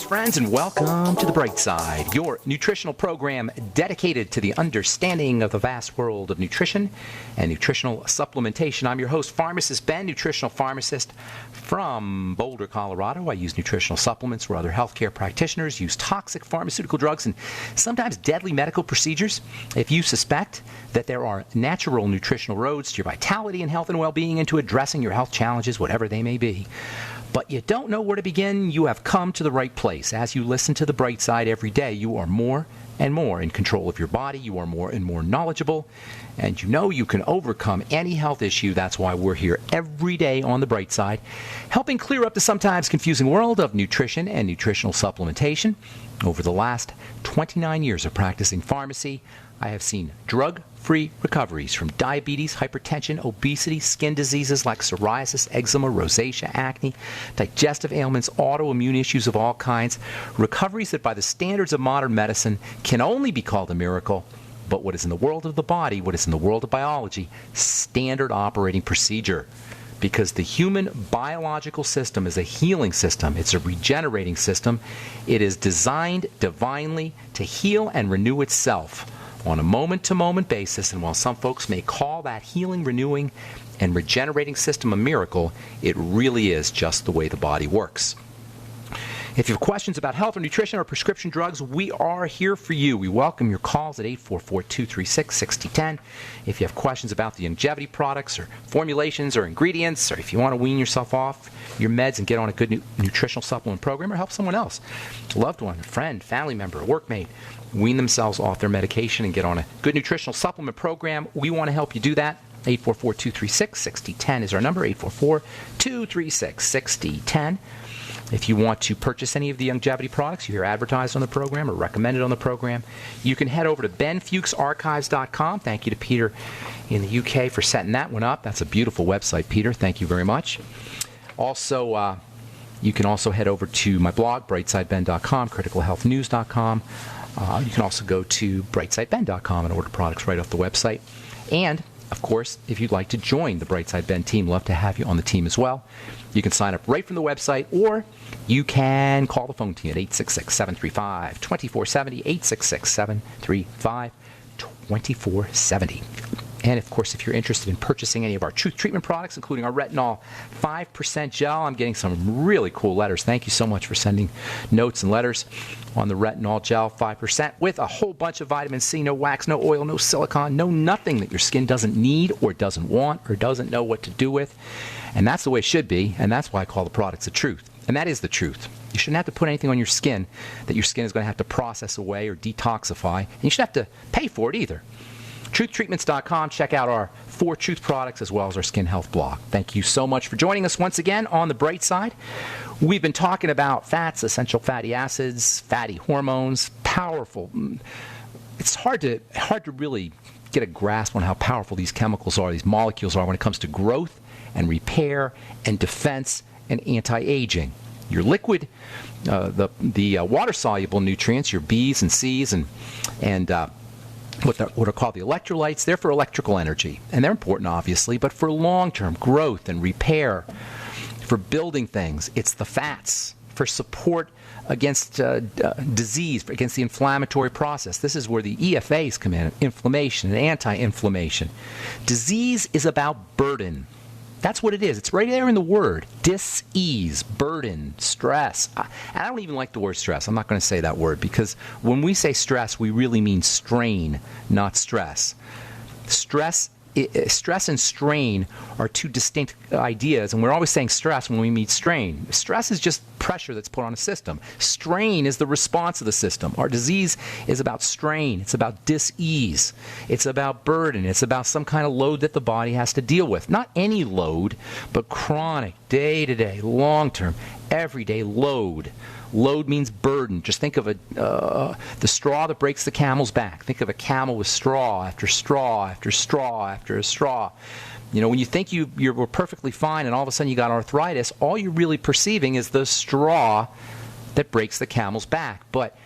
friends, and welcome to The Bright Side, your nutritional program dedicated to the understanding of the vast world of nutrition and nutritional supplementation. I'm your host, Pharmacist Ben, nutritional pharmacist from Boulder, Colorado. I use nutritional supplements where other healthcare practitioners use toxic pharmaceutical drugs and sometimes deadly medical procedures. If you suspect that there are natural nutritional roads to your vitality and health and well-being and to addressing your health challenges, whatever they may be, but you don't know where to begin, you have come to the right place. As you listen to The Bright Side every day, you are more and more in control of your body. You are more and more knowledgeable. And you know you can overcome any health issue. That's why we're here every day on The Bright Side, helping clear up the sometimes confusing world of nutrition and nutritional supplementation. Over the last 29 years of practicing pharmacy, I have seen drug-free recoveries from diabetes, hypertension, obesity, skin diseases like psoriasis, eczema, rosacea, acne, digestive ailments, autoimmune issues of all kinds, recoveries that by the standards of modern medicine can only be called a miracle, but what is in the world of the body, what is in the world of biology, standard operating procedure. Because the human biological system is a healing system. It's a regenerating system. It is designed divinely to heal and renew itself on a moment-to-moment basis, and while some folks may call that healing, renewing, and regenerating system a miracle, it really is just the way the body works. If you have questions about health or nutrition or prescription drugs, we are here for you. We welcome your calls at 844-236-6010. If you have questions about the longevity products or formulations or ingredients, or if you want to wean yourself off your meds and get on a good nutritional supplement program or help someone else, a loved one, a friend, family member, a workmate, wean themselves off their medication and get on a good nutritional supplement program, we want to help you do that. 844-236-6010 is our number, 844-236-6010. If you want to purchase any of the longevity products you hear advertised on the program or recommended on the program, you can head over to benfuchsarchives.com. Thank you to Peter in the UK for setting that one up. That's a beautiful website, Peter. Thank you very much. Also, you can also head over to my blog, brightsideben.com, criticalhealthnews.com. You can also go to brightsideben.com and order products right off the website. And, of course, if you'd like to join the Brightside Ben team, love to have you on the team as well. You can sign up right from the website, or you can call the phone team at 866-735-2470, 866-735-2470. And, of course, if you're interested in purchasing any of our Truth Treatment products, including our Retinol 5% gel, I'm getting some really cool letters. Thank you so much for sending notes and letters on the Retinol gel 5% with a whole bunch of vitamin C, no wax, no oil, no silicone, no nothing that your skin doesn't need or doesn't want or doesn't know what to do with. And that's the way it should be, and that's why I call the products the truth. And that is the truth. You shouldn't have to put anything on your skin that your skin is going to have to process away or detoxify, and you shouldn't have to pay for it either. TruthTreatments.com. Check out our 4 Truth products as well as our Skin Health blog. Thank you so much for joining us once again on The Bright Side. We've been talking about fats, essential fatty acids, fatty hormones, powerful. It's hard to really get a grasp on how powerful these chemicals are, these molecules are when it comes to growth and repair and defense and anti-aging. Your liquid, the water-soluble nutrients, your B's and C's and what are called the electrolytes, they're for electrical energy. And they're important, obviously, but for long-term growth and repair, for building things, it's the fats. For support against disease, against the inflammatory process. This is where the EFAs come in, inflammation and anti-inflammation. Disease is about burden. That's what it is. It's right there in the word. Dis-ease, burden, stress. I don't even like the word stress. I'm not going to say that word because when we say stress, we really mean strain, not stress. Stress and strain are 2 distinct ideas, and we're always saying stress when we mean strain. Stress is just pressure that's put on a system. Strain is the response of the system. Our disease is about strain. It's about dis-ease. It's about burden. It's about some kind of load that the body has to deal with. Not any load, but chronic, day-to-day, long-term, everyday load. Load means burden. Just think of the straw that breaks the camel's back. Think of a camel with straw after straw after straw after straw. You know, when you think you were perfectly fine and all of a sudden you got arthritis, all you're really perceiving is the straw that breaks the camel's back. But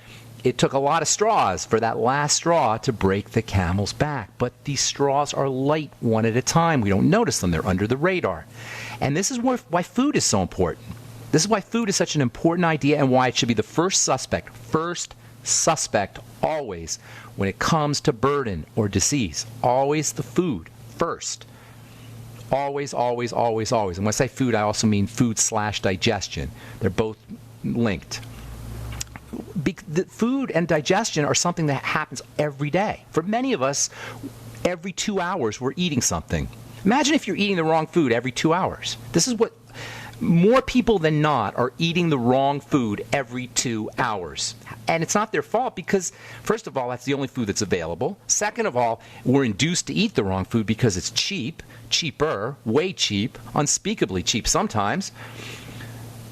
it took a lot of straws for that last straw to break the camel's back. But these straws are light one at a time. We don't notice them. They're under the radar. And this is why food is so important. This is why food is such an important idea and why it should be the first suspect always when it comes to burden or disease. Always the food first. Always, always, always, always. And when I say food, I also mean food/digestion. They're both linked. The food and digestion are something that happens every day. For many of us, every 2 hours we're eating something. Imagine if you're eating the wrong food every 2 hours. This is what more people than not are eating the wrong food every 2 hours. And it's not their fault because, first of all, that's the only food that's available. Second of all, we're induced to eat the wrong food because it's cheap, cheaper, way cheap, unspeakably cheap sometimes.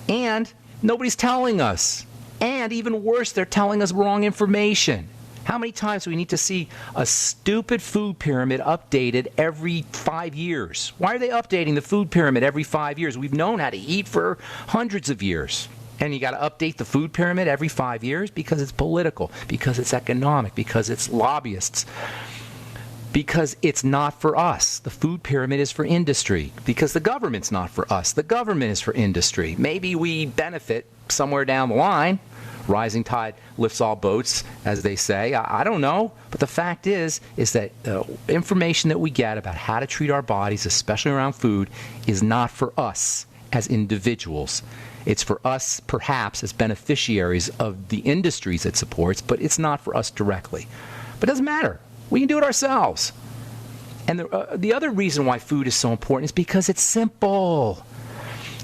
And nobody's telling us. And even worse, they're telling us wrong information. How many times do we need to see a stupid food pyramid updated every 5 years? Why are they updating the food pyramid every 5 years? We've known how to eat for hundreds of years. And you got to update the food pyramid every 5 years because it's political, because it's economic, because it's lobbyists, because it's not for us. The food pyramid is for industry, because the government's not for us. The government is for industry. Maybe we benefit somewhere down the line. Rising tide lifts all boats, as they say. I don't know. But the fact is that information that we get about how to treat our bodies, especially around food, is not for us as individuals. It's for us, perhaps, as beneficiaries of the industries it supports, but it's not for us directly. But it doesn't matter. We can do it ourselves. And the other reason why food is so important is because it's simple.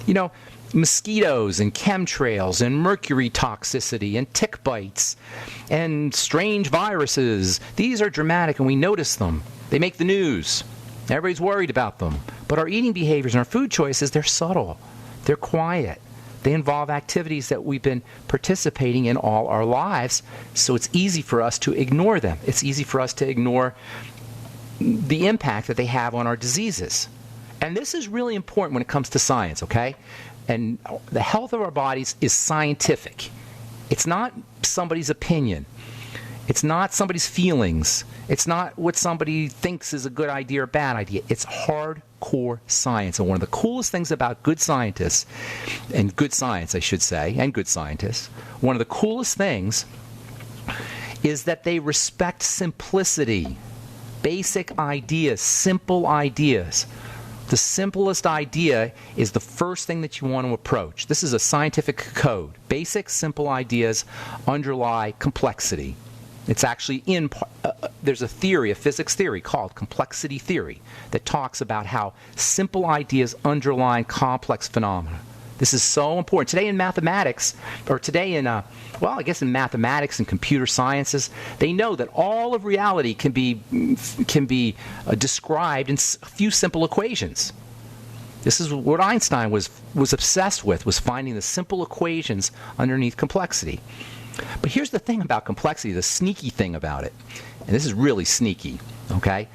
You know, mosquitoes and chemtrails and mercury toxicity and tick bites and strange viruses. These are dramatic and we notice them. They make the news. Everybody's worried about them. But our eating behaviors and our food choices, they're subtle. They're quiet. They involve activities that we've been participating in all our lives, so it's easy for us to ignore them. It's easy for us to ignore the impact that they have on our diseases. And this is really important when it comes to science, okay? And the health of our bodies is scientific. It's not somebody's opinion. It's not somebody's feelings. It's not what somebody thinks is a good idea or bad idea. It's hardcore science. And one of the coolest things about good scientists, and good science, I should say, and good scientists, one of the coolest things is that they respect simplicity. Basic ideas, simple ideas. The simplest idea is the first thing that you want to approach. This is a scientific code. Basic, simple ideas underlie complexity. It's actually there's a theory, a physics theory called complexity theory that talks about how simple ideas underlie complex phenomena. This is so important. Today in mathematics, or today in, I guess in mathematics and computer sciences, they know that all of reality can be described in a few simple equations. This is what Einstein was obsessed with, was finding the simple equations underneath complexity. But here's the thing about complexity, the sneaky thing about it, and this is really sneaky, okay?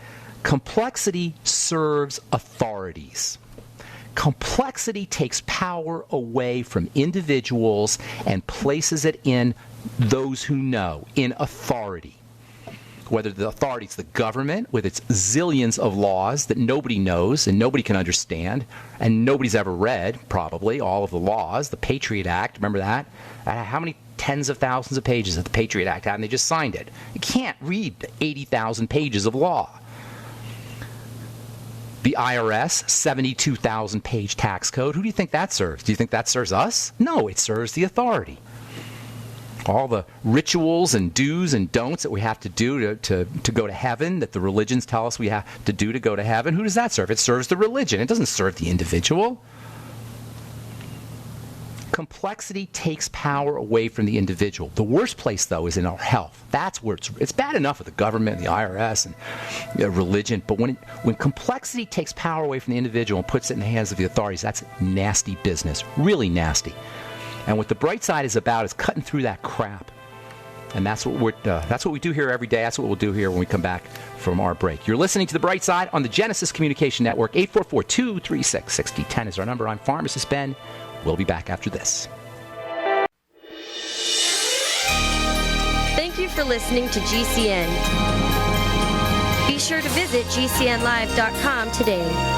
Complexity serves authorities. Complexity takes power away from individuals and places it in those who know, in authority. Whether the authority is the government with its zillions of laws that nobody knows and nobody can understand and nobody's ever read, probably, all of the laws, the Patriot Act, remember that? How many tens of thousands of pages that the Patriot Act had, and they just signed it. You can't read 80,000 pages of law. The IRS, 72,000-page tax code. Who do you think that serves? Do you think that serves us? No, it serves the authority. All the rituals and do's and don'ts that we have to do to go to heaven, that the religions tell us we have to do to go to heaven, who does that serve? It serves the religion. It doesn't serve the individual. Complexity takes power away from the individual. The worst place, though, is in our health. That's where it's bad enough with the government, and the IRS, and religion, but when complexity takes power away from the individual and puts it in the hands of the authorities, that's nasty business, really nasty. And what the bright side is about is cutting through that crap. And that's what we do here every day. That's what we'll do here when we come back from our break. You're listening to The Bright Side on the Genesis Communication Network. 844-236-6010 is our number. I'm Pharmacist Ben. We'll be back after this. Thank you for listening to GCN. Be sure to visit GCNlive.com today.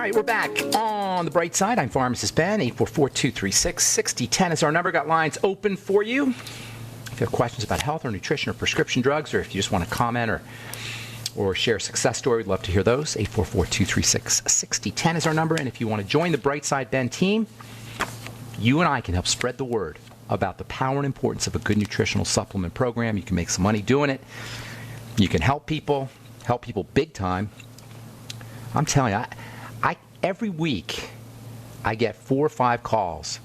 right, we're back on the bright side. I'm Pharmacist Ben. 844-236-6010 is our number. Got lines open for you. If you have questions about health or nutrition or prescription drugs, or if you just want to comment or share a success story, we'd love to hear those. 844-236-6010 is our number. And if you want to join the Bright Side Ben team, you and I can help spread the word about the power and importance of a good nutritional supplement program. You can make some money doing it. You can help people big time. I'm telling you, every week I get 4 or 5 calls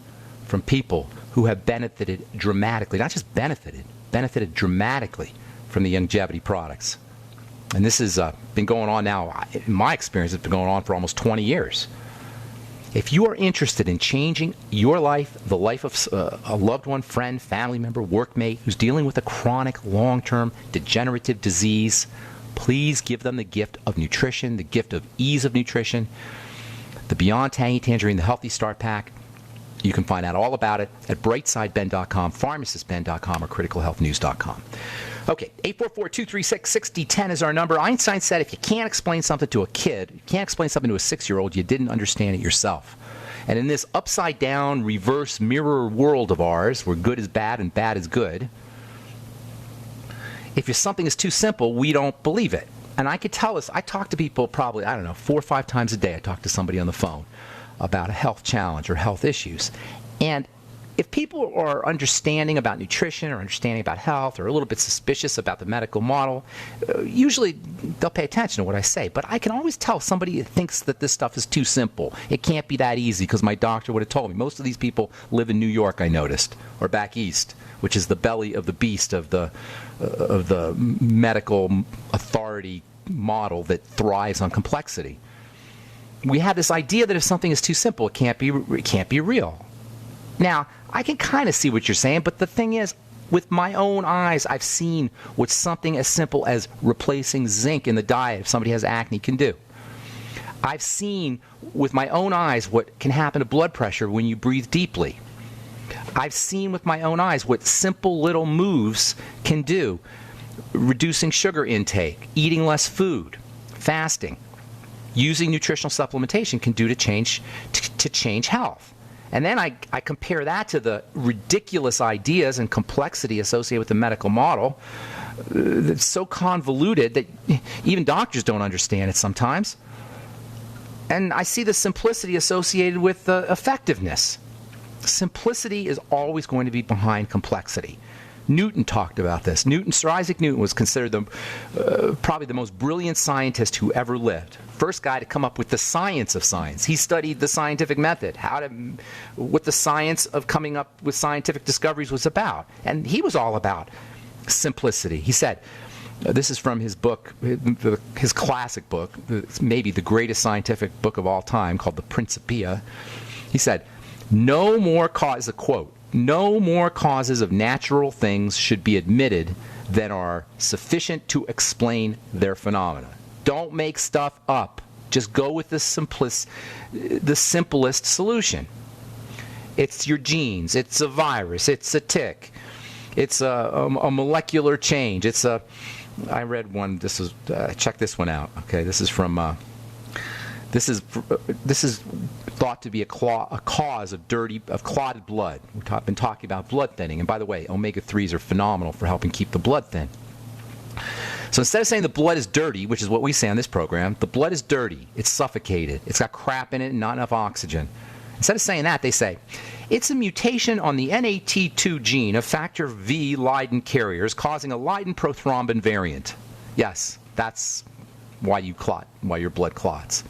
from people who have benefited dramatically, not just benefited dramatically from the longevity products. And this has been going on now, in my experience, it's been going on for almost 20 years. If you are interested in changing your life, the life of a loved one, friend, family member, workmate who's dealing with a chronic, long-term degenerative disease, please give them the gift of nutrition, the gift of ease of nutrition, the Beyond Tangy Tangerine, the Healthy Start Pack. You can find out all about it at brightsideben.com, pharmacistben.com, or criticalhealthnews.com. Okay, 844-236-6010 is our number. Einstein said if you can't explain something to a kid, you can't explain something to a 6-year-old, you didn't understand it yourself. And in this upside-down, reverse mirror world of ours, where good is bad and bad is good, if something is too simple, we don't believe it. And I could tell us, I talk to people probably, 4 or 5 times a day. I talk to somebody on the phone about a health challenge or health issues. And if people are understanding about nutrition or understanding about health or a little bit suspicious about the medical model, usually they'll pay attention to what I say. But I can always tell somebody thinks that this stuff is too simple. It can't be that easy because my doctor would have told me. Most of these people live in New York, I noticed, or back east, which is the belly of the beast of the medical authority model that thrives on complexity. We have this idea that if something is too simple, it can't be real. Now, I can kind of see what you're saying, but the thing is, with my own eyes, I've seen what something as simple as replacing zinc in the diet if somebody has acne can do. I've seen with my own eyes what can happen to blood pressure when you breathe deeply. I've seen with my own eyes what simple little moves can do. Reducing sugar intake, eating less food, fasting, using nutritional supplementation can do to change health. And then I compare that to the ridiculous ideas and complexity associated with the medical model that's so convoluted that even doctors don't understand it sometimes. And I see the simplicity associated with the effectiveness. Simplicity is always going to be behind complexity. Newton talked about this. Sir Isaac Newton was considered probably the most brilliant scientist who ever lived. First guy to come up with the science of science. He studied the scientific method, what the science of coming up with scientific discoveries was about. And he was all about simplicity. He said, this is from his book, his classic book, maybe the greatest scientific book of all time, called the Principia. He said, no more cause, a quote, no more causes of natural things should be admitted than are sufficient to explain their phenomena. Don't make stuff up. Just go with the simplest solution. It's your genes. It's a virus. It's a tick. It's a molecular change. I read one. Check this one out. Okay, this is from. This is thought to be a cause of clotted blood. We've been talking about blood thinning, and by the way, omega-3s are phenomenal for helping keep the blood thin. So instead of saying the blood is dirty, which is what we say on this program, the blood is dirty, it's suffocated, it's got crap in it and not enough oxygen. Instead of saying that, they say, it's a mutation on the NAT2 gene of factor V Leiden carriers causing a Leiden prothrombin variant. Yes, that's why you clot, why your blood clots.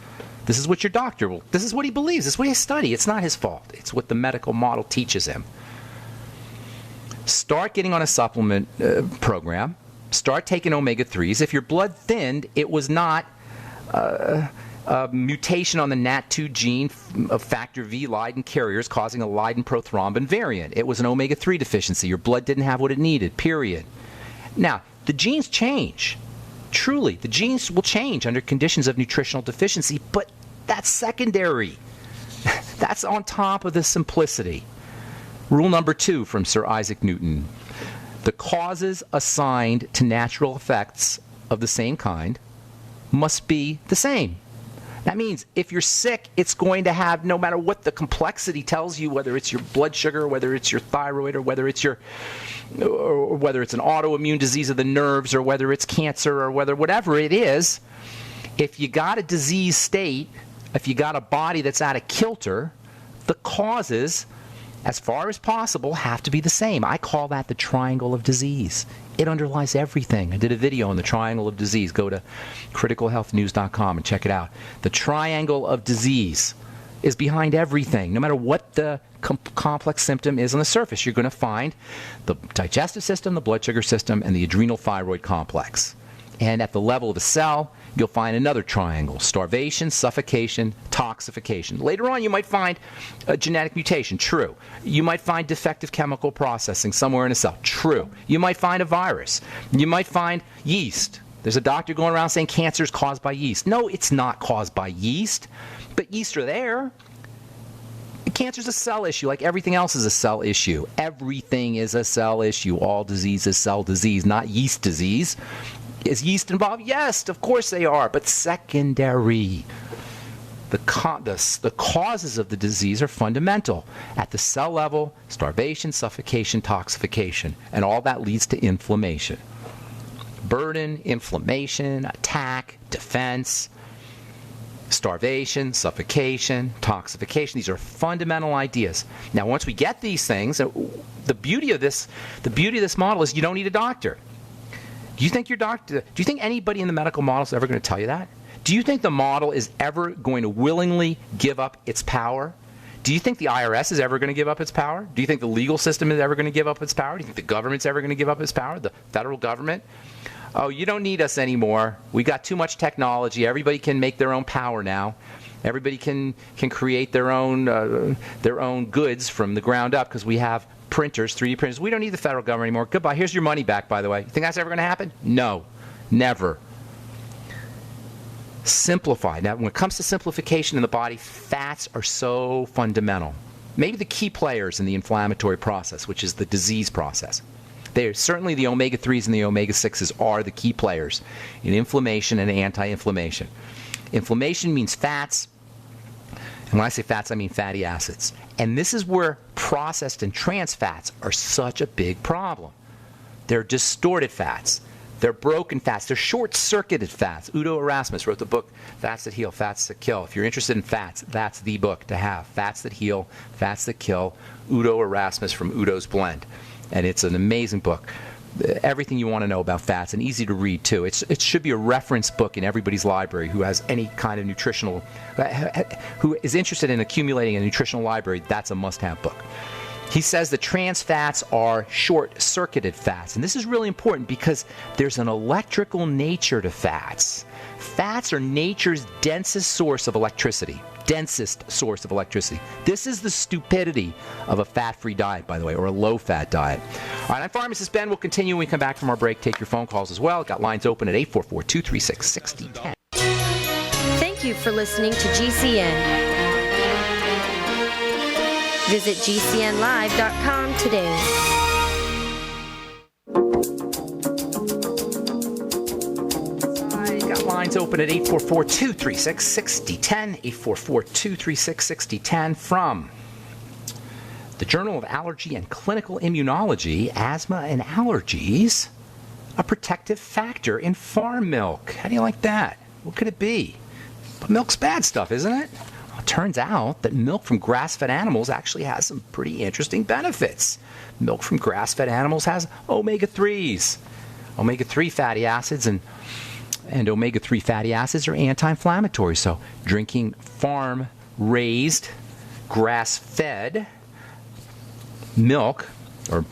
This is what your doctor will, this is what he believes, this is what he studies. It's not his fault. It's what the medical model teaches him. Start getting on a supplement program. Start taking omega-3s. If your blood thinned, it was not a mutation on the NAT2 gene of factor V Leiden carriers causing a Leiden prothrombin variant. It was an omega-3 deficiency. Your blood didn't have what it needed, period. Now, the genes change. Truly, the genes will change under conditions of nutritional deficiency, but that's secondary. That's on top of the simplicity. Rule number 2 from Sir Isaac Newton. The causes assigned to natural effects of the same kind must be the same. That means if you're sick, it's going to have, no matter what the complexity tells you, whether it's your blood sugar, whether it's your thyroid, or whether it's an autoimmune disease of the nerves, or whether it's cancer, or whatever it is, if you got a disease state, if you got a body that's out of kilter, the causes, as far as possible, have to be the same. I call that the triangle of disease. It underlies everything. I did a video on the triangle of disease. Go to criticalhealthnews.com and check it out. The triangle of disease is behind everything. No matter what the complex symptom is on the surface, you're going to find the digestive system, the blood sugar system, and the adrenal thyroid complex. And at the level of the cell, you'll find another triangle: starvation, suffocation, toxification. Later on, you might find a genetic mutation. True. You might find defective chemical processing somewhere in a cell. True. You might find a virus. You might find yeast. There's a doctor going around saying cancer is caused by yeast. No, it's not caused by yeast, but yeast are there. Cancer is a cell issue, like everything else is a cell issue. Everything is a cell issue. All disease is cell disease, not yeast disease. Is yeast involved? Yes, of course they are, but secondary. The causes of the disease are fundamental. At the cell level, starvation, suffocation, toxification, and all that leads to inflammation. Burden, inflammation, attack, defense, starvation, suffocation, toxification. These are fundamental ideas. Now, once we get these things, the beauty of this model is you don't need a doctor. Do you think anybody in the medical model is ever going to tell you that? Do you think the model is ever going to willingly give up its power? Do you think the IRS is ever going to give up its power? Do you think the legal system is ever going to give up its power? Do you think the government's ever going to give up its power? The federal government? Oh, you don't need us anymore. We got too much technology. Everybody can make their own power now. Everybody can create their own goods from the ground up because we have printers, 3D printers. We don't need the federal government anymore. Goodbye. Here's your money back, by the way. You think that's ever going to happen? No. Never. Simplify. Now, when it comes to simplification in the body, fats are so fundamental. Maybe the key players in the inflammatory process, which is the disease process. Certainly the omega-3s and the omega-6s are the key players in inflammation and anti-inflammation. Inflammation means fats. And when I say fats, I mean fatty acids. And this is where processed and trans fats are such a big problem. They're distorted fats. They're broken fats. They're short-circuited fats. Udo Erasmus wrote the book, Fats That Heal, Fats That Kill. If you're interested in fats, that's the book to have. Fats That Heal, Fats That Kill, Udo Erasmus from Udo's Blend. And it's an amazing book. Everything you want to know about fats, and easy to read too. It should be a reference book in everybody's library who has any kind of who is interested in accumulating a nutritional library. That's a must-have book. He says that trans fats are short-circuited fats, and this is really important because there's an electrical nature to fats. Fats are nature's densest source of electricity. This is the stupidity of a fat-free diet, by the way, or a low-fat diet. All right, I'm Pharmacist Ben. We'll continue when we come back from our break. Take your phone calls as well. Got lines open at 844-236-6010. Thank you for listening to GCN. Visit GCNlive.com today. Lines open at 844-236-6010, 844-236-6010 from the Journal of Allergy and Clinical Immunology, Asthma and Allergies, a protective factor in farm milk. How do you like that? What could it be? But milk's bad stuff, isn't it? Well, it turns out that milk from grass-fed animals actually has some pretty interesting benefits. Milk from grass-fed animals has omega-3s, omega-3 fatty acids, and omega-3 fatty acids are anti-inflammatory. So drinking farm-raised, grass-fed milk, or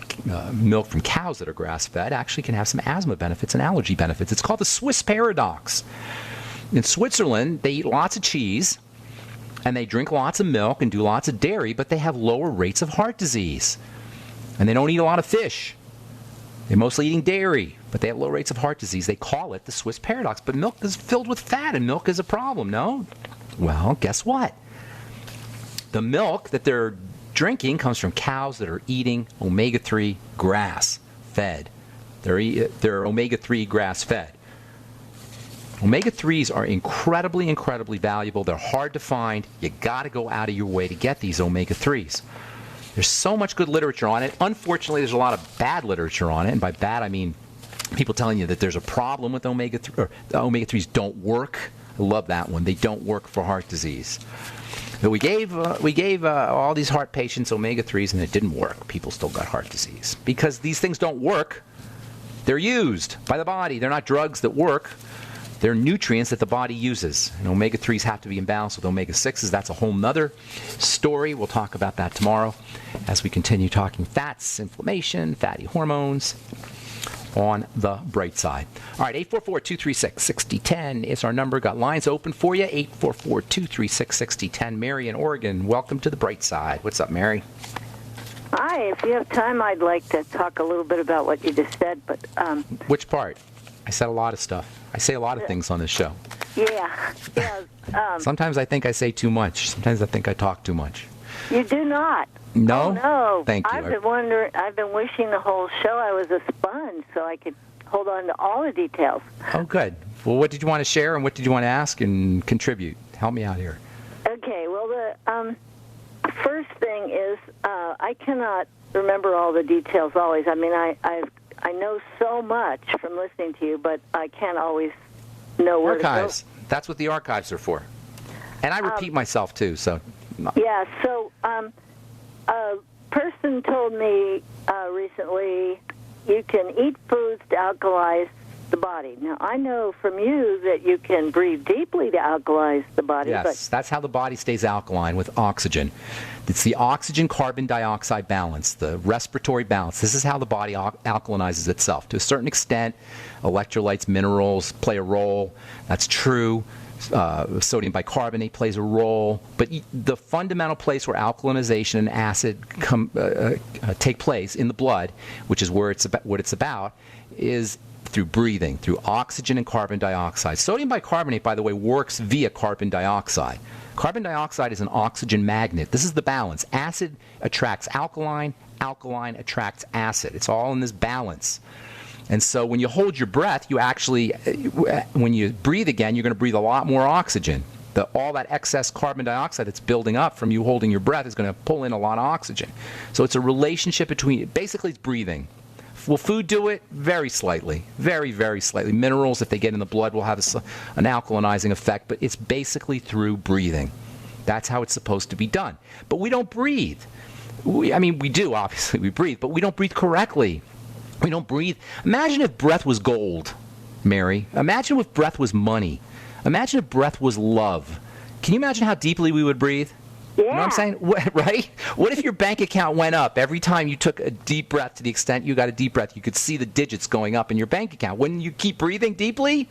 milk from cows that are grass-fed, actually can have some asthma benefits and allergy benefits. It's called the Swiss paradox. In Switzerland, they eat lots of cheese, and they drink lots of milk and do lots of dairy, but they have lower rates of heart disease. And they don't eat a lot of fish. They're mostly eating dairy, but they have low rates of heart disease. They call it the Swiss paradox. But milk is filled with fat, and milk is a problem, no? Well, guess what? The milk that they're drinking comes from cows that are eating omega-3 grass-fed. They're omega-3 grass-fed. Omega-3s are incredibly, incredibly valuable. They're hard to find. You got to go out of your way to get these omega-3s. There's so much good literature on it. Unfortunately, there's a lot of bad literature on it. And by bad, I mean people telling you that there's a problem with omega-3, or the omega-3s don't work. I love that one. They don't work for heart disease. But we gave all these heart patients omega-3s, and it didn't work. People still got heart disease. Because these things don't work. They're used by the body. They're not drugs that work. They're nutrients that the body uses. And omega-3s have to be in balance with omega-6s. That's a whole nother story. We'll talk about that tomorrow as we continue talking fats, inflammation, fatty hormones on the bright side. All right, 844-236-6010 is our number. Got lines open for you, 844-236-6010. Mary in Oregon, welcome to the bright side. What's up, Mary? Hi, if you have time, I'd like to talk a little bit about what you just said, but... Which part? I said a lot of stuff. I say a lot of things on this show. Yeah. Sometimes I think I say too much. Sometimes I think I talk too much. You do not. No? Oh, no. Thank you. I've been wishing the whole show I was a sponge so I could hold on to all the details. Oh, good. Well, what did you want to share and what did you want to ask and contribute? Help me out here. Okay, well, the first thing is I cannot remember all the details always. I mean, I know so much from listening to you, but I can't always know where Archives. to go. That's what the archives are for. And I repeat myself, too, so... Yeah, so a person told me recently you can eat foods to alkalize the body. Now, I know from you that you can breathe deeply to alkalize the body. Yes, that's how the body stays alkaline, with oxygen. It's the oxygen-carbon dioxide balance, the respiratory balance. This is how the body alkalinizes itself. To a certain extent, electrolytes, minerals play a role. That's true. Sodium bicarbonate plays a role. But the fundamental place where alkalinization and acid take place in the blood, which is what it's about, is through breathing, through oxygen and carbon dioxide. Sodium bicarbonate, by the way, works via carbon dioxide. Carbon dioxide is an oxygen magnet. This is the balance. Acid attracts alkaline, alkaline attracts acid. It's all in this balance. And so when you hold your breath, you actually, when you breathe again, you're going to breathe a lot more oxygen. All that excess carbon dioxide that's building up from you holding your breath is going to pull in a lot of oxygen. So it's a relationship between, basically it's breathing. Will food do it? Very slightly. Very, very slightly. Minerals, if they get in the blood, will have an alkalinizing effect, but it's basically through breathing. That's how it's supposed to be done. But we don't breathe. We do, obviously, we breathe, but we don't breathe correctly. We don't breathe. Imagine if breath was gold, Mary. Imagine if breath was money. Imagine if breath was love. Can you imagine how deeply we would breathe? Yeah. You know what I'm saying? Right? What if your bank account went up every time you took a deep breath? To the extent you got a deep breath, you could see the digits going up in your bank account. Wouldn't you keep breathing deeply?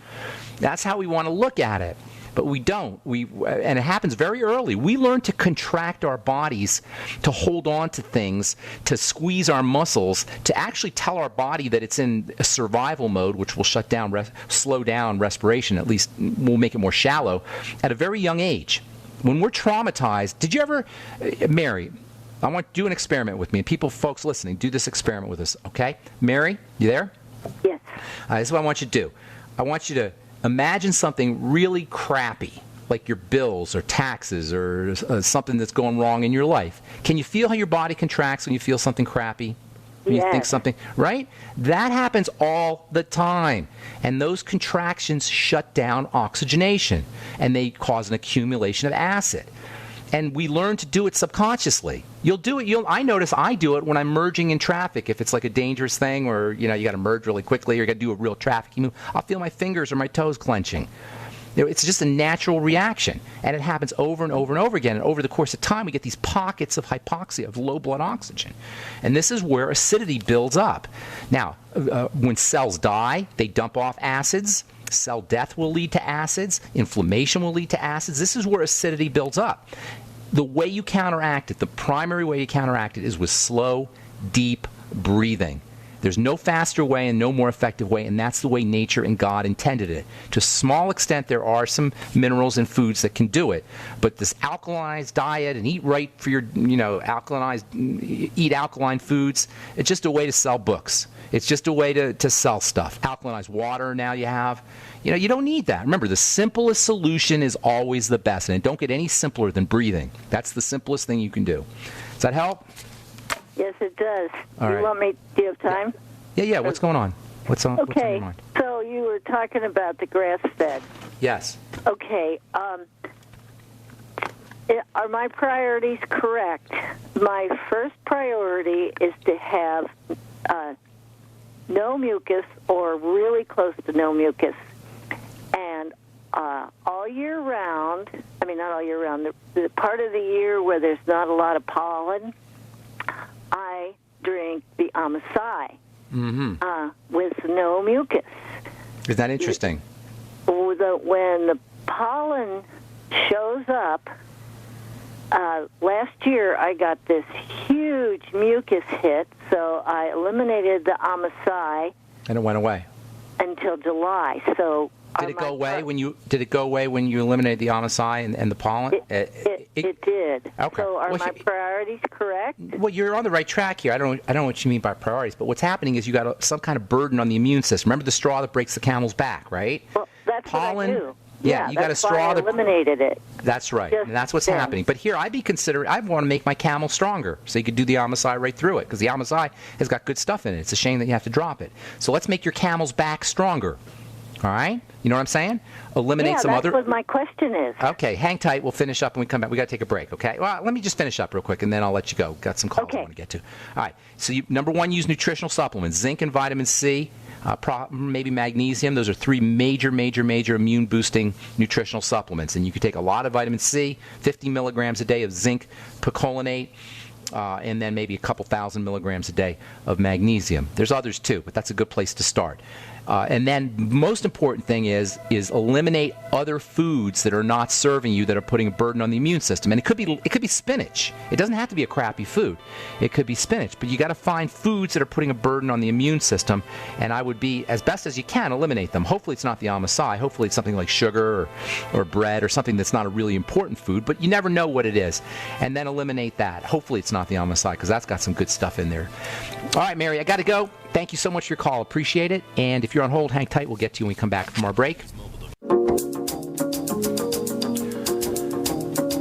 That's how we want to look at it. But we don't. And it happens very early. We learn to contract our bodies, to hold on to things, to squeeze our muscles, to actually tell our body that it's in a survival mode, which will slow down respiration, at least will make it more shallow, at a very young age. When we're traumatized, did you ever, Mary, I want to do an experiment with me, and folks listening, do this experiment with us, okay? Mary, you there? Yes. This is what I want you to do. I want you to imagine something really crappy, like your bills or taxes or something that's going wrong in your life. Can you feel how your body contracts when you feel something crappy? When you think something, right? That happens all the time. And those contractions shut down oxygenation, and they cause an accumulation of acid. And we learn to do it subconsciously. You'll do it. I notice I do it when I'm merging in traffic. If it's like a dangerous thing, or you got to merge really quickly, or you got to do a real traffic move, I'll feel my fingers or my toes clenching. It's just a natural reaction, and it happens over and over and over again. And over the course of time, we get these pockets of hypoxia, of low blood oxygen. And this is where acidity builds up. Now, when cells die, they dump off acids. Cell death will lead to acids. Inflammation will lead to acids. This is where acidity builds up. The way you counteract it, the primary way you counteract it, is with slow, deep breathing. There's no faster way and no more effective way, and that's the way nature and God intended it. To a small extent, there are some minerals in foods that can do it, but this alkalized diet and eat right for your, eat alkaline foods, it's just a way to sell books. It's just a way to sell stuff. Alkalinized water now you have. You don't need that. Remember, the simplest solution is always the best, and don't get any simpler than breathing. That's the simplest thing you can do. Does that help? Yes, it does. All right. Do you have time? Yeah. What's going on? What's on your mind? So you were talking about the grass-fed. Yes. Okay. Are my priorities correct? My first priority is to have no mucus or really close to no mucus. And all year round, not all year round, the part of the year where there's not a lot of pollen, I drink the Amasai with no mucus. Is that interesting? When the pollen shows up, last year I got this huge mucus hit, so I eliminated the Amasai. And it went away. Until July. So did it go away when you eliminated the Amasai and the pollen? It did. Okay. So are my priorities correct? Well, you're on the right track here. I don't know what you mean by priorities, but what's happening is you got some kind of burden on the immune system. Remember the straw that breaks the camel's back, right? Well, that's pollen. What I do. Yeah, you got a straw that eliminated it. That's right, and that's what's happening. But here, I want to make my camel stronger, so you could do the Amasai right through it, because the Amasai has got good stuff in it. It's a shame that you have to drop it. So let's make your camel's back stronger. All right? You know what I'm saying? Eliminate some other. That's what my question is. Okay, hang tight. We'll finish up when we come back. We got to take a break, okay? Well, let me just finish up real quick, and then I'll let you go. Got some calls I want to get to. All right. So, number one, use nutritional supplements: zinc and vitamin C. Maybe magnesium. Those are three major immune-boosting nutritional supplements. And you can take a lot of vitamin C, 50 milligrams a day of zinc picolinate, and then maybe a couple thousand milligrams a day of magnesium. There's others too, but that's a good place to start. And then most important thing is eliminate other foods that are not serving you, that are putting a burden on the immune system. And it could be spinach. It doesn't have to be a crappy food. It could be spinach, but you got to find foods that are putting a burden on the immune system. And I would be, as best as you can, eliminate them. Hopefully it's not the Amasai. Hopefully it's something like sugar or bread or something that's not a really important food, but you never know what it is. And then eliminate that. Hopefully it's not the Amasai, because that's got some good stuff in there. All right, Mary, I got to go. Thank you so much for your call. Appreciate it. And if you're on hold, hang tight. We'll get to you when we come back from our break.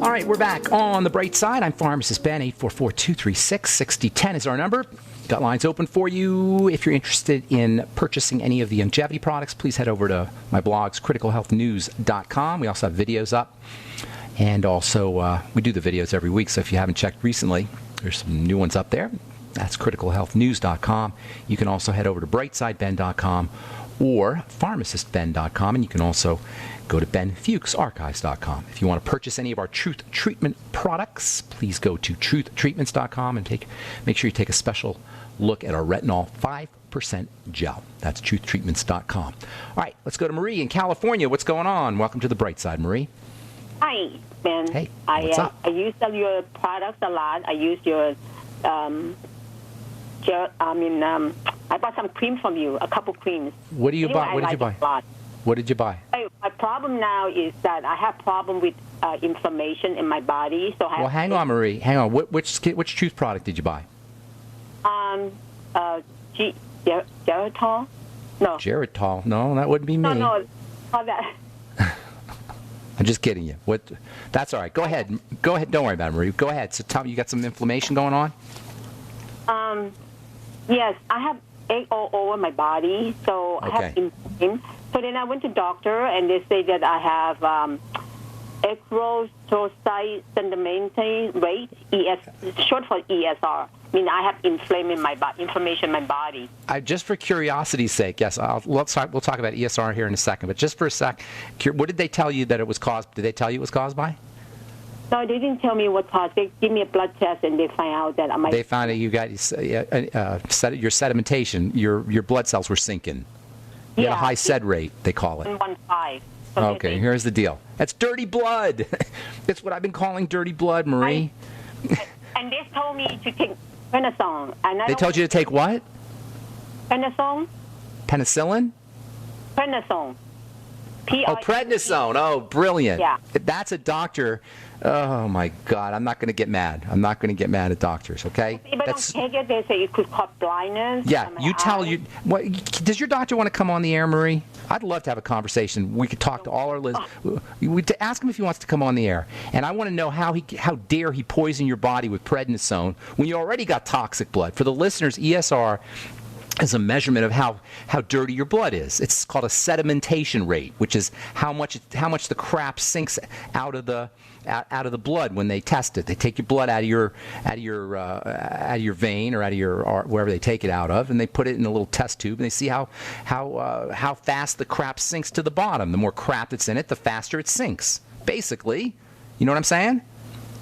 All right, we're back on the bright side. I'm Pharmacist Ben. 844-236-6010 is our number. Got lines open for you. If you're interested in purchasing any of the longevity products, please head over to my blogs, criticalhealthnews.com. We also have videos up. And also, we do the videos every week, so if you haven't checked recently, there's some new ones up there. That's criticalhealthnews.com. You can also head over to brightsideben.com or pharmacistben.com, and you can also go to benfuchsarchives.com. If you want to purchase any of our Truth Treatment products, please go to truthtreatments.com and make sure you take a special look at our retinol 5% gel. That's truthtreatments.com. All right, let's go to Marie in California. What's going on? Welcome to the bright side, Marie. Hi, Ben. Hey, what's up? I use your products a lot. I use your I bought some cream from you, a couple creams. What do you buy? What did you buy? What did you buy? My problem now is that I have problem with inflammation in my body. So hang on, Marie. Hang on. Which Truth product did you buy? Geritol? No. Geritol? No, that wouldn't be me. No, not that. I'm just kidding you. That's all right. Go ahead. Don't worry about it, Marie. Go ahead. So tell me, you got some inflammation going on? Yes, I have egg all over my body, so I have inflammation. So then I went to doctor, and they say that I have erythrocyte sedimentary rate, short for ESR. I mean, I have inflammation in my body. Just for curiosity's sake, yes, we'll talk about ESR here in a second, but just for a sec, what did they tell you that it was caused? Did they tell you it was caused by? No, they didn't tell me what caused. They give me a blood test, and they find out that I might. They found out you got your sedimentation. Your blood cells were sinking. You had a high sed rate, they call it. 1.15. Okay, here's the deal. That's dirty blood. That's what I've been calling dirty blood, Marie. And they told me to take prednisone. They told you to take what? Prednisone? Penicillin? Prednisone. Oh, prednisone. Oh, brilliant. Yeah. That's a doctor. Oh, my God. I'm not going to get mad. I'm not going to get mad at doctors, okay? If I don't take it, they say it could cause blindness. Yeah, you tell you. Does your doctor want to come on the air, Marie? I'd love to have a conversation. We could talk to all our listeners. To ask him if he wants to come on the air. And I want to know how dare he poison your body with prednisone when you already got toxic blood. For the listeners, ESR is a measurement of how dirty your blood is. It's called a sedimentation rate, which is how much the crap sinks out of the blood when they test it. They take your blood out of your vein or out of your wherever they take it out of, and they put it in a little test tube, and they see how fast the crap sinks to the bottom. The more crap that's in it, the faster it sinks. Basically, you know what I'm saying?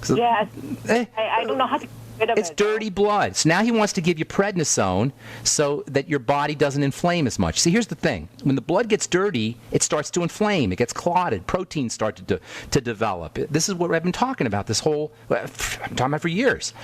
So, yes. I don't know how to. It's dirty blood. So now he wants to give you prednisone so that your body doesn't inflame as much. See, here's the thing. When the blood gets dirty, it starts to inflame. It gets clotted. Proteins start to develop. This is what I've been talking about I'm talking about for years.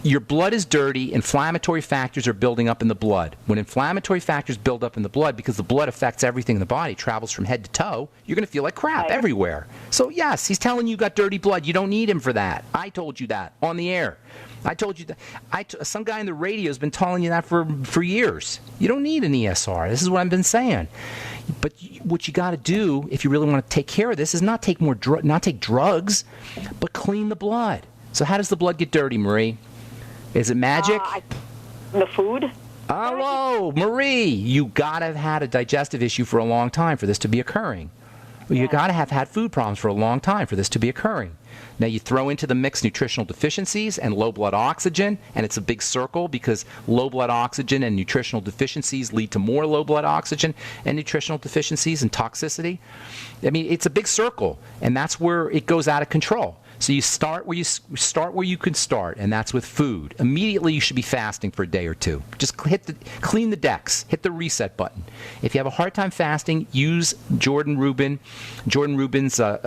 Your blood is dirty. Inflammatory factors are building up in the blood. When inflammatory factors build up in the blood, because the blood affects everything in the body, travels from head to toe, you're going to feel like crap everywhere. So, yes, he's telling you got dirty blood. You don't need him for that. I told you that on the air. I told you that. Some guy on the radio has been telling you that for years. You don't need an ESR. This is what I've been saying. But what you got to do if you really want to take care of this is not take drugs, but clean the blood. So how does the blood get dirty, Marie? Is it magic? The food. Hello, Marie. You got to have had a digestive issue for a long time for this to be occurring. You got to have had food problems for a long time for this to be occurring. Now you throw into the mix nutritional deficiencies and low blood oxygen, and it's a big circle because low blood oxygen and nutritional deficiencies lead to more low blood oxygen and nutritional deficiencies and toxicity. I mean, it's a big circle, and that's where it goes out of control. So you start where you can start, and that's with food. Immediately, you should be fasting for a day or two. Just clean the decks, hit the reset button. If you have a hard time fasting, use Jordan Rubin's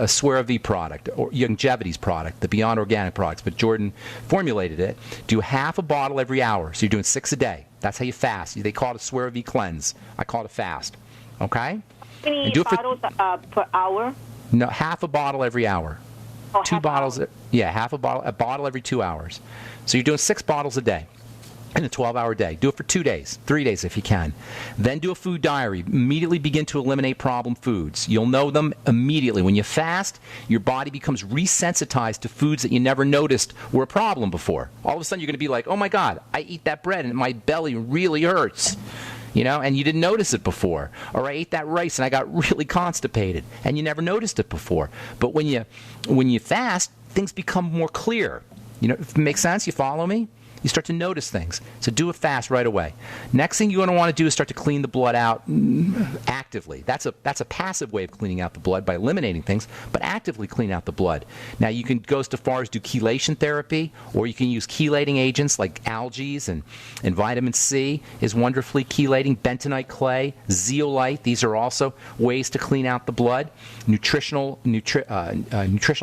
Swear V product or Longevity's product, the Beyond Organic products. But Jordan formulated it. Do half a bottle every hour, so you're doing 6 a day. That's how you fast. They call it a Swear V cleanse. I call it a fast. Okay? How many bottles per hour? No, half a bottle every hour. Oh, 2 bottles, half a bottle every 2 hours. So you're doing 6 bottles a day in a 12-hour day. Do it for 2 days, 3 days if you can. Then do a food diary. Immediately begin to eliminate problem foods. You'll know them immediately. When you fast, your body becomes resensitized to foods that you never noticed were a problem before. All of a sudden, you're going to be like, oh, my God, I eat that bread and my belly really hurts. You know, and you didn't notice it before. Or I ate that rice and I got really constipated, and you never noticed it before. But when you fast, things become more clear. You know, if it makes sense? You follow me? You start to notice things. So do a fast right away. Next thing you're going to want to do is start to clean the blood out actively. That's a passive way of cleaning out the blood by eliminating things, but actively clean out the blood. Now you can go as far as do chelation therapy, or you can use chelating agents like algae and vitamin C is wonderfully chelating. Bentonite clay, zeolite, these are also ways to clean out the blood. Nutritional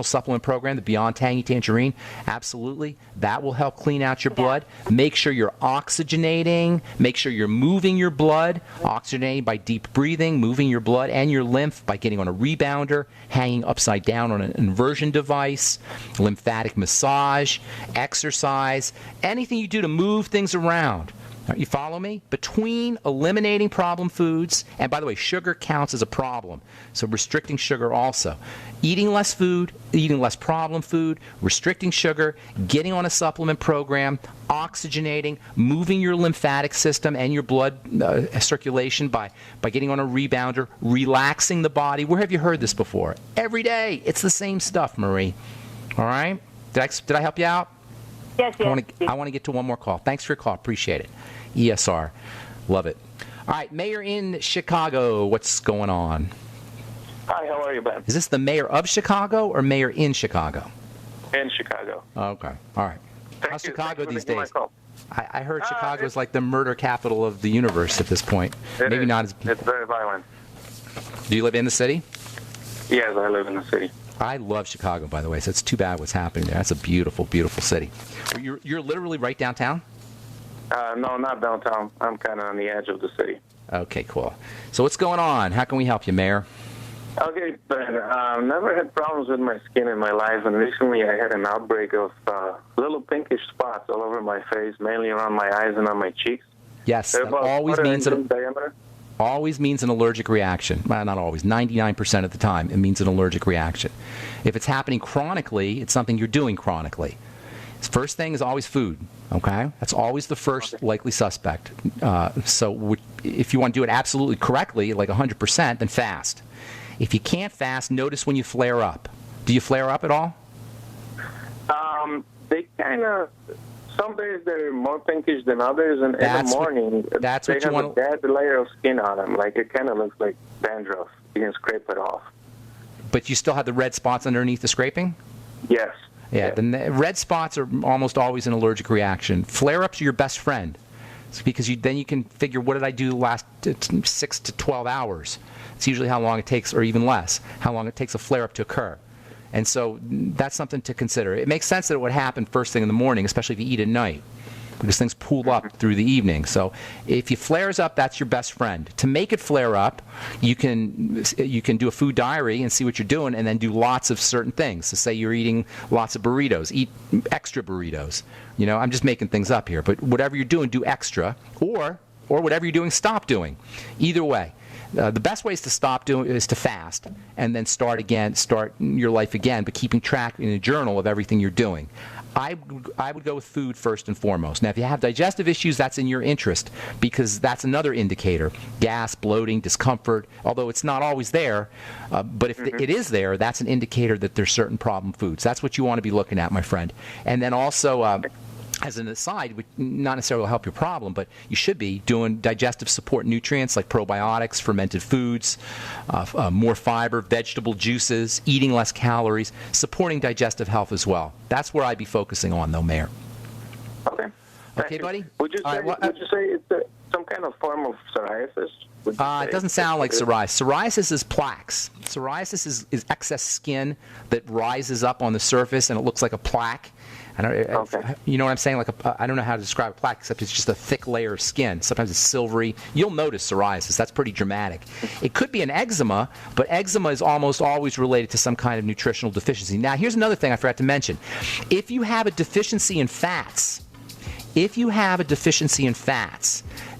supplement program, the Beyond Tangy Tangerine, absolutely. That will help clean out your blood. Make sure you're oxygenating. Make sure you're moving your blood. Oxygenating by deep breathing, moving your blood and your lymph by getting on a rebounder, hanging upside down on an inversion device, lymphatic massage, exercise, anything you do to move things around. You follow me? Between eliminating problem foods, and by the way, sugar counts as a problem, so restricting sugar also. Eating less food, eating less problem food, restricting sugar, getting on a supplement program, oxygenating, moving your lymphatic system and your blood circulation by getting on a rebounder, relaxing the body. Where have you heard this before? Every day. It's the same stuff, Marie. All right? Did I help you out? Yes. I want to get to one more call. Thanks for your call. Appreciate it. ESR. Love it. All right, Mayor in Chicago. What's going on? Hi, how are you, Ben? Is this the mayor of Chicago or mayor in Chicago? In Chicago. Okay. All right. Thank How's you. Chicago Thanks these for taking my days? call. I heard Chicago is like the murder capital of the universe at this point. Maybe is. not as... It's very violent. Do you live in the city? Yes, I live in the city. I love Chicago, by the way, so it's too bad what's happening there. That's a beautiful, beautiful city. You're literally right downtown? No, not downtown. I'm kind of on the edge of the city. Okay, cool. So what's going on? How can we help you, Mayor? Okay, Ben, I've never had problems with my skin in my life, and recently I had an outbreak of little pinkish spots all over my face, mainly around my eyes and on my cheeks. Yes, They're that about always means in diameter. always means an allergic reaction. Well, not always, 99% of the time, it means an allergic reaction. If it's happening chronically, it's something you're doing chronically. First thing is always food, okay? That's always the first likely suspect. So if you want to do it absolutely correctly, like 100%, then fast. If you can't fast, notice when you flare up. Do you flare up at all? They kind of, some days they're more pinkish than others, and in the morning, they have a bad layer of skin on them. Like, it kind of looks like dandruff. You can scrape it off. But you still have the red spots underneath the scraping? Yes. Yeah, then the red spots are almost always an allergic reaction. Flare-ups are your best friend. It's because then you can figure, what did I do the last 6 to 12 hours? It's usually how long it takes, or even less, how long it takes a flare-up to occur. And so that's something to consider. It makes sense that it would happen first thing in the morning, especially if you eat at night, because things pool up through the evening. So if it flares up, that's your best friend. To make it flare up, you can do a food diary and see what you're doing, and then do lots of certain things. So say you're eating lots of burritos, eat extra burritos. You know, I'm just making things up here, but whatever you're doing, do extra, or whatever you're doing, stop doing. Either way. The best way is to stop doing is to fast and then start your life again, but keeping track in a journal of everything you're doing. I would go with food first and foremost. Now, if you have digestive issues, that's in your interest, because that's another indicator. Gas, bloating, discomfort, although it's not always there, but if it is there, that's an indicator that there's certain problem foods. That's what you want to be looking at, my friend. And then also, as an aside, which not necessarily will help your problem, but you should be doing digestive support nutrients like probiotics, fermented foods, more fiber, vegetable juices, eating less calories, supporting digestive health as well. That's where I'd be focusing on, though, Mayor. Okay. Okay, buddy? Would you say it's some kind of form of psoriasis? It doesn't sound like psoriasis. Psoriasis is plaques. Psoriasis is excess skin that rises up on the surface, and it looks like a plaque. You know what I'm saying? I don't know how to describe a plaque, except it's just a thick layer of skin. Sometimes it's silvery. You'll notice psoriasis. That's pretty dramatic. It could be an eczema, but eczema is almost always related to some kind of nutritional deficiency. Now, here's another thing I forgot to mention. If you have a deficiency in fats,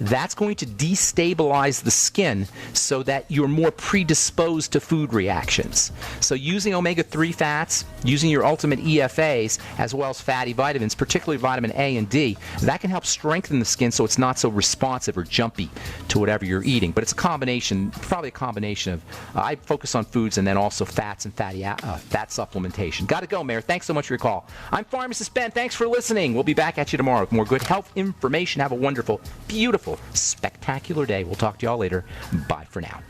that's going to destabilize the skin so that you're more predisposed to food reactions. So using omega-3 fats, using your ultimate EFAs, as well as fatty vitamins, particularly vitamin A and D, that can help strengthen the skin so it's not so responsive or jumpy to whatever you're eating. But it's a combination, probably a combination of, I focus on foods and then also fats and fat supplementation. Got to go, Mayor. Thanks so much for your call. I'm Pharmacist Ben. Thanks for listening. We'll be back at you tomorrow with more good health information. Have a wonderful, beautiful, spectacular day. We'll talk to y'all later. Bye for now.